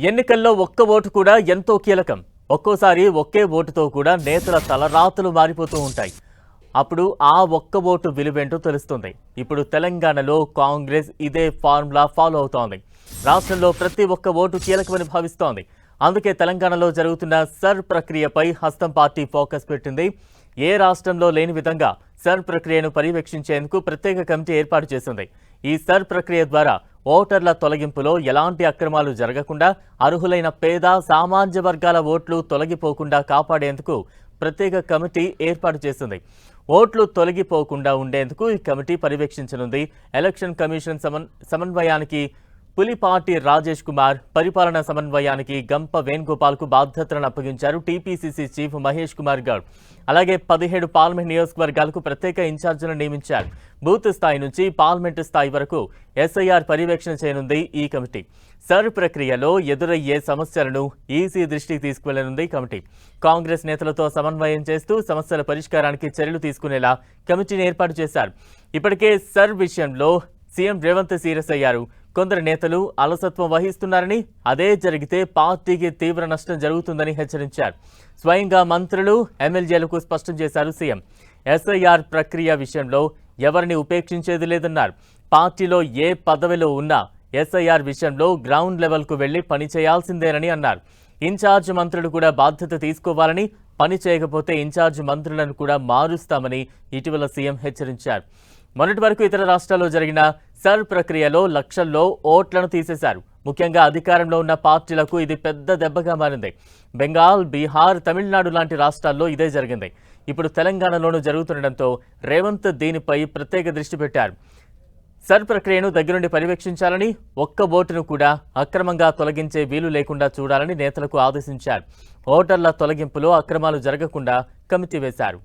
ఎన్నికల్లో ఒక్క ఓటు కూడా ఎంతో కీలకం. ఒక్కోసారి ఒకే ఓటుతో కూడా నేతల తలరాతలు మారిపోతూ ఉంటాయి. అప్పుడు ఆ ఒక్క ఓటు విలువేంటో తెలుస్తుంది. ఇప్పుడు తెలంగాణలో కాంగ్రెస్ ఇదే ఫార్ములా ఫాలో అవుతోంది. రాష్ట్రంలో ప్రతి ఒక్క ఓటు కీలకమని భావిస్తోంది. అందుకే తెలంగాణలో జరుగుతున్న సర్ ప్రక్రియపై హస్తం పార్టీ ఫోకస్ పెట్టింది. ఏ రాష్ట్రంలో లేని విధంగా సర్ ప్రక్రియను పర్యవేక్షించేందుకు ప్రత్యేక కమిటీ ఏర్పాటు చేసింది. ఈ సర్ ప్రక్రియ ద్వారా ఓటర్ల తొలగింపులో ఎలాంటి అక్రమాలు జరగకుండా అర్హులైన పేద సామాన్య వర్గాల ఓట్లు తొలగిపోకుండా కాపాడేందుకు ప్రత్యేక కమిటీ ఏర్పాటు చేసింది. ఓట్లు తొలగిపోకుండా ఉండేందుకు ఈ కమిటీ పర్యవేక్షించనుంది. ఎలక్షన్ కమిషన్ సమన్వయానికి పులిపాటి రాజేష్ కుమార్, పరిపాలనా సమన్వయానికి గంప వేణుగోపాల్కు బాధ్యతలను అప్పగించారు టీపీసీసీ చీఫ్ మహేష్ కుమార్ గౌడ్. అలాగే 17 పార్లమెంట్ నియోజకవర్గాలకు ప్రత్యేక ఇన్ఛార్జీలను నియమించారు. బూత్ స్థాయి నుంచి పార్లమెంటు స్థాయి వరకు ఎస్ఐఆర్ పర్యవేక్షణ చేయనుంది ఈ కమిటీ. సర్ ప్రక్రియలో ఎదురయ్యే సమస్యలను ఈసీ దృష్టికి తీసుకువెళ్లనుంది కమిటీ. కాంగ్రెస్ నేతలతో సమన్వయం చేస్తూ సమస్యల పరిష్కారానికి చర్యలు తీసుకునేలా కమిటీని ఏర్పాటు చేశారు. ఇప్పటికే సర్ విషయంలో సీఎం రేవంత్ సీరియస్ అయ్యారు. కొందరు నేతలు అలసత్వం వహిస్తున్నారని, అదే జరిగితే పార్టీకి తీవ్ర నష్టం జరుగుతుందని హెచ్చరించారు. స్వయంగా మంత్రులు, ఎమ్మెల్యేలకు స్పష్టం చేశారు సీఎం. ఎస్ఐఆర్ ప్రక్రియ విషయంలో ఎవరిని ఉపేక్షించేది లేదన్నారు. పార్టీలో ఏ పదవిలో ఉన్నా ఎస్ఐఆర్ విషయంలో గ్రౌండ్ లెవెల్కు వెళ్లి పని చేయాల్సిందేనని అన్నారు. ఇన్ఛార్జ్ మంత్రులు కూడా బాధ్యత తీసుకోవాలని, పని చేయకపోతే ఇన్ఛార్జ్ మంత్రులను కూడా మారుస్తామని ఇటీవల సీఎం హెచ్చరించారు. మొన్నటి వరకు ఇతర రాష్ట్రాల్లో జరిగిన సర్ ప్రక్రియలో లక్షల్లో ఓట్లను తీసేశారు. ముఖ్యంగా అధికారంలో ఉన్న పార్టీలకు ఇది పెద్ద దెబ్బగా మారింది. బెంగాల్, బీహార్, తమిళనాడు లాంటి రాష్ట్రాల్లో ఇదే జరిగింది. ఇప్పుడు తెలంగాణలోనూ జరుగుతుండటంతో రేవంత్ దీనిపై ప్రత్యేక దృష్టి పెట్టారు. సర్ ప్రక్రియను దగ్గరుండి పర్యవేక్షించాలని, ఒక్క ఓటును కూడా అక్రమంగా తొలగించే వీలు లేకుండా చూడాలని నేతలకు ఆదేశించారు. ఓటర్ల తొలగింపులో అక్రమాలు జరగకుండా కమిటీ వేశారు.